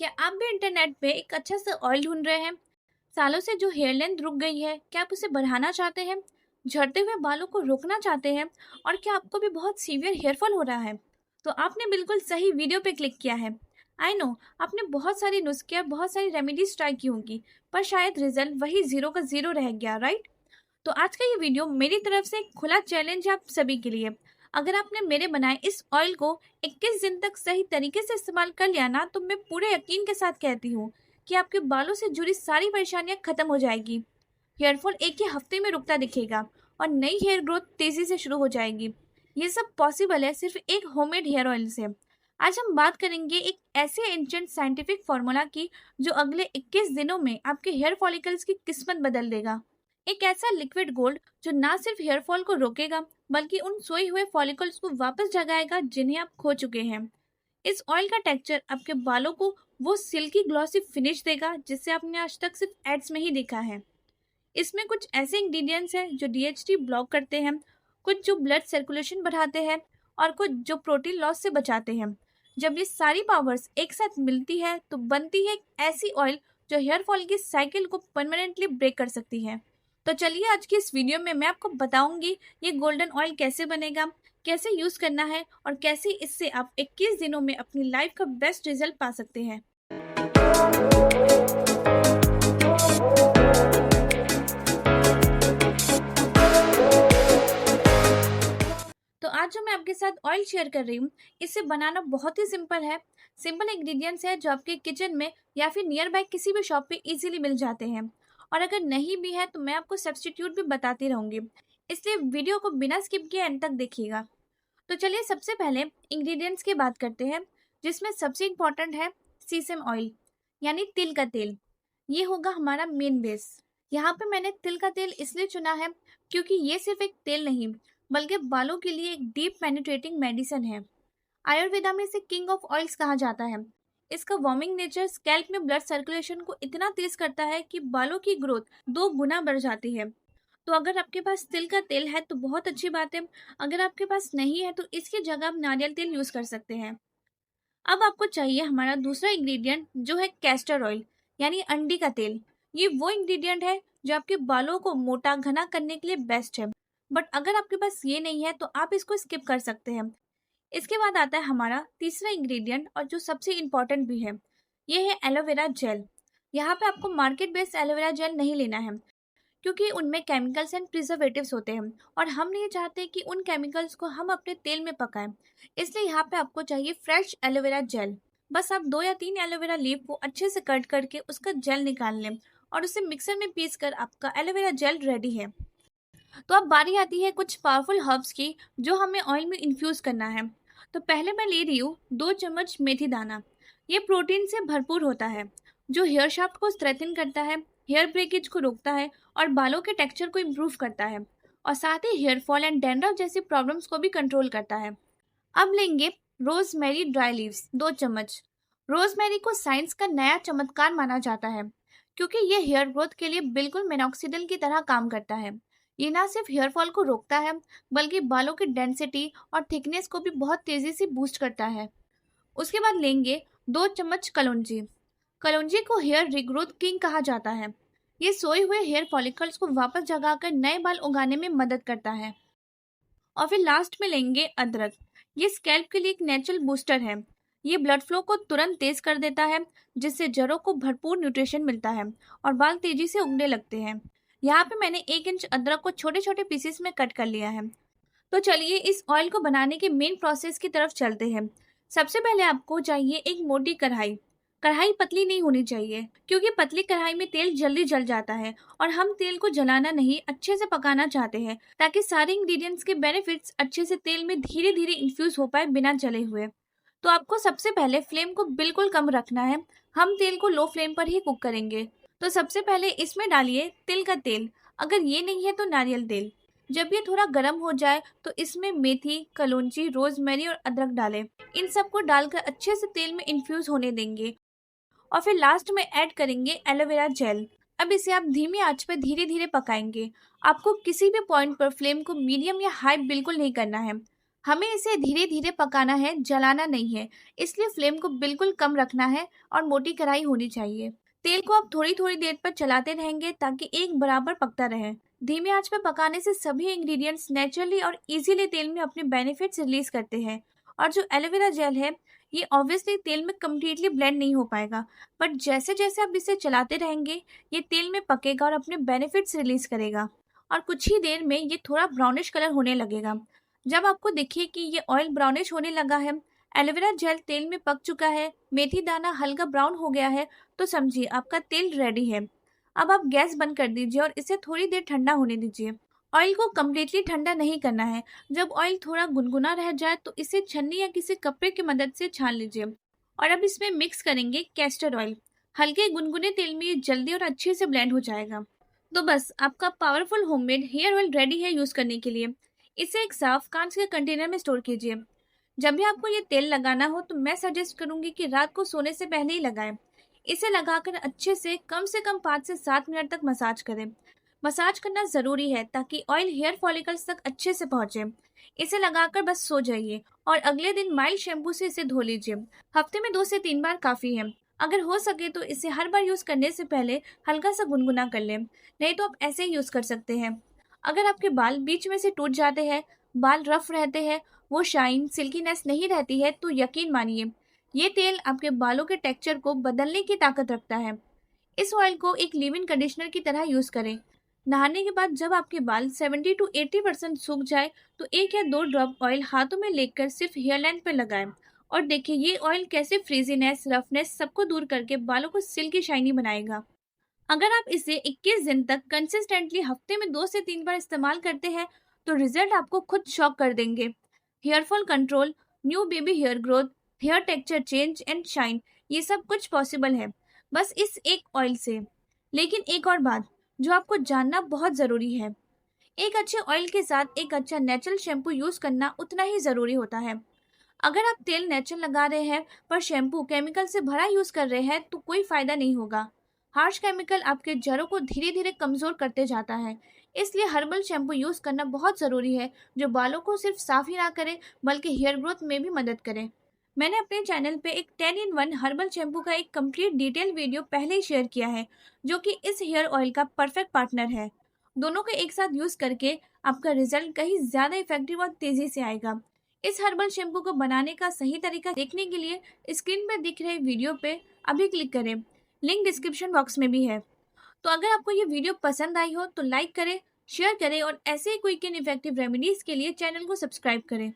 क्या आप भी इंटरनेट पे एक अच्छा सा ऑयल ढूंढ रहे हैं? सालों से जो हेयर लेंथ रुक गई है, क्या आप उसे बढ़ाना चाहते हैं? झड़ते हुए बालों को रोकना चाहते हैं? और क्या आपको भी बहुत सीवियर हेयर फॉल हो रहा है? तो आपने बिल्कुल सही वीडियो पे क्लिक किया है। आई नो, आपने बहुत सारे नुस्खे और बहुत सारी रेमेडीज ट्राई की होंगी, पर शायद रिजल्ट वही जीरो का जीरो रह गया, राइट? तो आज का ये वीडियो मेरी तरफ से एक खुला चैलेंज है आप सभी के लिए। अगर आपने मेरे बनाए इस ऑयल को 21 दिन तक सही तरीके से इस्तेमाल कर लिया ना, तो मैं पूरे यकीन के साथ कहती हूँ कि आपके बालों से जुड़ी सारी परेशानियां खत्म हो जाएगी। हेयर फॉल एक ही हफ्ते में रुकता दिखेगा और नई हेयर ग्रोथ तेजी से शुरू हो जाएगी। ये सब पॉसिबल है सिर्फ एक होममेड हेयर ऑयल से। आज हम बात करेंगे एक ऐसे एंशिएंट साइंटिफिक फॉर्मूला की जो अगले 21 दिनों में आपके हेयर फॉलिकल्स की किस्मत बदल देगा। एक ऐसा लिक्विड गोल्ड जो ना सिर्फ हेयर फॉल को रोकेगा बल्कि उन सोए हुए फॉलिकल्स को वापस जगाएगा जिन्हें आप खो चुके हैं। इस ऑयल का टेक्सचर आपके बालों को वो सिल्की ग्लॉसी फिनिश देगा जिसे आपने आज तक सिर्फ एड्स में ही देखा है। इसमें कुछ ऐसे इंग्रेडिएंट्स हैं जो डीएचटी ब्लॉक करते हैं, कुछ जो ब्लड सर्कुलेशन बढ़ाते हैं और कुछ जो प्रोटीन लॉस से बचाते हैं। जब ये सारी पावर्स एक साथ मिलती है तो बनती है एक ऐसी ऑयल जो हेयर फॉल की साइकिल को परमानेंटली ब्रेक कर सकती है। तो चलिए आज की इस वीडियो में मैं आपको बताऊंगी ये गोल्डन ऑयल कैसे बनेगा, कैसे यूज करना है और कैसे इससे आप 21 दिनों में अपनी लाइफ का बेस्ट रिजल्ट पा सकते हैं। तो आज जो मैं आपके साथ ऑयल शेयर कर रही हूँ, इसे बनाना बहुत ही सिंपल है। सिंपल इंग्रेडिएंट्स है जो आपके किचन में या फिर नियर बाय किसी भी शॉप पे इजीली मिल जाते हैं। और अगर नहीं भी है तो मैं आपको सब्स्टिट्यूट भी बताती रहूंगी, इसलिए वीडियो को बिना स्किप किए एंड तक देखिएगा। तो चलिए सबसे पहले इंग्रेडिएंट्स की बात करते हैं, जिसमें सबसे इम्पोर्टेंट है सीसम ऑयल, यानी तिल का तेल। ये होगा हमारा मेन बेस। यहाँ पे मैंने तिल का तेल इसलिए चुना है क्योंकि ये सिर्फ एक तेल नहीं बल्कि बालों के लिए एक डीप पेनिट्रेटिंग मेडिसिन है। आयुर्वेदा में इसे किंग ऑफ ऑयल्स कहा जाता है। इसका वार्मिंग नेचर स्कैल्प में ब्लड सर्कुलेशन को इतना तेज करता है कि बालों की ग्रोथ 2 गुना बढ़ जाती है। तो अगर आपके पास तिल का तेल है तो बहुत अच्छी बात है। अगर आपके पास नहीं है तो इसकी जगह आप नारियल तेल यूज कर सकते हैं। अब आपको चाहिए हमारा दूसरा इंग्रेडिएंट जो है कैस्टर ऑयल, यानी अंडी का तेल। ये वो इंग्रेडिएंट है जो आपके बालों को मोटा घना करने के लिए बेस्ट है। बट अगर आपके पास ये नहीं है तो आप इसको स्किप कर सकते हैं। इसके बाद आता है हमारा तीसरा इंग्रेडिएंट और जो सबसे इम्पोर्टेंट भी है, ये है एलोवेरा जेल। यहाँ पे आपको मार्केट बेस्ड एलोवेरा जेल नहीं लेना है क्योंकि उनमें केमिकल्स एंड प्रिजर्वेटिव्स होते हैं और हम नहीं चाहते कि उन केमिकल्स को हम अपने तेल में पकाएं। इसलिए यहाँ पे आपको चाहिए फ्रेश एलोवेरा जेल। बस आप 2 या 3 एलोवेरा लीफ को अच्छे से कट करके उसका जेल निकाल लें और उसे मिक्सर में पीस कर आपका एलोवेरा जेल रेडी है। तो अब बारी आती है कुछ पावरफुल हर्ब्स की जो हमें ऑयल में इन्फ्यूज करना है। तो पहले मैं ले रही हूँ 2 चम्मच मेथी दाना। ये प्रोटीन से भरपूर होता है जो हेयर शाफ्ट को स्ट्रेथन करता है, हेयर ब्रेकेज को रोकता है और बालों के टेक्सचर को इम्प्रूव करता है और साथ ही हेयर फॉल एंड डैंड्रफ जैसी प्रॉब्लम्स को भी कंट्रोल करता है। अब लेंगे रोजमेरी ड्राई लीव्स 2 चम्मच। रोजमेरी को साइंस का नया चमत्कार माना जाता है क्योंकि ये हेयर ग्रोथ के लिए बिल्कुल मिनॉक्सिडिल की तरह काम करता है। ये ना सिर्फ हेयर फॉल को रोकता है बल्कि बालों की डेंसिटी और थिकनेस को भी बहुत तेजी से बूस्ट करता है। उसके बाद लेंगे 2 चम्मच कलौंजी। कलौंजी को हेयर रिग्रोथ किंग कहा जाता है। ये सोए हुए हेयर फॉलिकल्स को वापस जगाकर नए बाल उगाने में मदद करता है। और फिर लास्ट में लेंगे अदरक। ये स्कैल्प के लिए एक नेचुरल बूस्टर है। ये ब्लड फ्लो को तुरंत तेज कर देता है जिससे जड़ों को भरपूर न्यूट्रिशन मिलता है और बाल तेजी से उगने लगते हैं। यहाँ पे मैंने 1 इंच अदरक को छोटे छोटे पीसेस में कट कर लिया है। तो चलिए इस ऑयल को बनाने के मेन प्रोसेस की तरफ चलते हैं। सबसे पहले आपको चाहिए एक मोटी कढ़ाई। कढ़ाई पतली नहीं होनी चाहिए क्योंकि पतली कढ़ाई में तेल जल्दी जल जाता है और हम तेल को जलाना नहीं, अच्छे से पकाना चाहते हैं ताकि सारे इंग्रेडिएंट्स के बेनिफिट्स अच्छे से तेल में धीरे धीरे इन्फ्यूज हो पाए बिना जले हुए। तो आपको सबसे पहले फ्लेम को बिल्कुल कम रखना है। हम तेल को लो फ्लेम पर ही कुक करेंगे। तो सबसे पहले इसमें डालिए तिल का तेल। अगर ये नहीं है तो नारियल तेल। जब ये थोड़ा गर्म हो जाए तो इसमें मेथी, कलौंजी, रोजमेरी और अदरक डालें। इन सबको डालकर अच्छे से तेल में इन्फ्यूज होने देंगे और फिर लास्ट में ऐड करेंगे एलोवेरा जेल। अब इसे आप धीमी आंच पर धीरे धीरे पकाएंगे। आपको किसी भी पॉइंट पर फ्लेम को मीडियम या हाई बिल्कुल नहीं करना है। हमें इसे धीरे धीरे पकाना है, जलाना नहीं है। इसलिए फ्लेम को बिल्कुल कम रखना है और मोटी कढ़ाई होनी चाहिए। तेल को आप थोड़ी थोड़ी देर पर चलाते रहेंगे ताकि एक बराबर पकता रहे। धीमे आंच पर पकाने से सभी इंग्रेडिएंट्स नेचुरली और इजीली तेल में अपने बेनिफिट्स रिलीज करते हैं। और जो एलोवेरा जेल है, ये ऑब्वियसली तेल में कम्प्लीटली ब्लेंड नहीं हो पाएगा, बट जैसे जैसे आप इसे चलाते रहेंगे ये तेल में पकेगा और अपने बेनिफिट्स रिलीज करेगा। और कुछ ही देर में ये थोड़ा ब्राउनिश कलर होने लगेगा। जब आपको दिखे कि ये ऑयल ब्राउनिश होने लगा है, एलोवेरा जेल तेल में पक चुका है, मेथी दाना हल्का ब्राउन हो गया है, तो समझिए आपका तेल रेडी है। अब आप गैस बंद कर दीजिए और इसे थोड़ी देर ठंडा होने दीजिए। ऑयल को कम्प्लीटली ठंडा नहीं करना है। जब ऑयल थोड़ा गुनगुना रह जाए तो इसे छन्नी या किसी कपड़े की मदद से छान लीजिए। और अब इसमें मिक्स करेंगे कैस्टर ऑयल। हल्के गुनगुने तेल में ये जल्दी और अच्छे से ब्लेंड हो जाएगा। तो बस आपका powerful homemade hair oil ready है यूज करने के लिए। इसे एक साफ कांच के कंटेनर में स्टोर कीजिए। जब भी आपको ये तेल लगाना हो तो मैं सजेस्ट करूंगी कि रात को सोने से पहले ही लगाएं। इसे लगाकर अच्छे से कम 5 से 7 मिनट तक मसाज करें। मसाज करना ज़रूरी है ताकि ऑयल हेयर फॉलिकल्स तक अच्छे से पहुंचे। इसे लगाकर बस सो जाइए और अगले दिन माइल्ड शैम्पू से इसे धो लीजिए। हफ्ते में 2 से 3 बार काफ़ी है। अगर हो सके तो इसे हर बार यूज़ करने से पहले हल्का सा गुनगुना कर लें, नहीं तो आप ऐसे ही यूज़ कर सकते हैं। अगर आपके बाल बीच में से टूट जाते हैं, बाल रफ रहते हैं, वो शाइन सिल्कीनेस नहीं रहती है, तो यकीन मानिए ये तेल आपके बालों के टेक्सचर को बदलने की ताकत रखता है। इस ऑयल को एक लीव इन कंडीशनर की तरह यूज करें। नहाने के बाद जब आपके बाल 70 to 80% सूख जाए तो 1 या 2 ड्रॉप ऑयल हाथों में लेकर सिर्फ हेयरलाइन पर लगाएं। और देखिए ये ऑयल कैसे फ्रीजीनेस, रफनेस सबको दूर करके बालों को सिल्की शाइनी बनाएगा। अगर आप इसे 21 दिन तक कंसिस्टेंटली हफ्ते में 2 से 3 बार इस्तेमाल करते हैं तो रिजल्ट आपको खुद शॉक कर देंगे। Hair fall control, new baby hair growth, hair texture change and shine, ये सब कुछ पॉसिबल है बस इस एक ऑयल से। लेकिन एक और बात जो आपको जानना बहुत ज़रूरी है, एक अच्छे ऑयल के साथ एक अच्छा नेचुरल शैम्पू यूज़ करना उतना ही ज़रूरी होता है। अगर आप तेल नेचुरल लगा रहे हैं पर शैम्पू केमिकल से भरा यूज़ कर रहे हैं तो कोई फ़ायदा नहीं होगा। हार्श केमिकल आपके जड़ों को धीरे धीरे कमज़ोर करते जाता है। इसलिए हर्बल शैम्पू यूज़ करना बहुत ज़रूरी है जो बालों को सिर्फ साफ ही ना करे बल्कि हेयर ग्रोथ में भी मदद करे। मैंने अपने चैनल पे एक 10 in 1 हर्बल शैम्पू का एक कंप्लीट डिटेल वीडियो पहले ही शेयर किया है जो कि इस हेयर ऑयल का परफेक्ट पार्टनर है। दोनों को एक साथ यूज़ करके आपका रिजल्ट कहीं ज़्यादा इफेक्टिव और तेज़ी से आएगा। इस हर्बल शैम्पू को बनाने का सही तरीका देखने के लिए स्क्रीन पर दिख रहे वीडियो पे अभी क्लिक करें। लिंक डिस्क्रिप्शन बॉक्स में भी है। तो अगर आपको ये वीडियो पसंद आई हो तो लाइक करें, शेयर करें और ऐसे ही क्विक एंड इफेक्टिव रेमेडीज के लिए चैनल को सब्सक्राइब करें।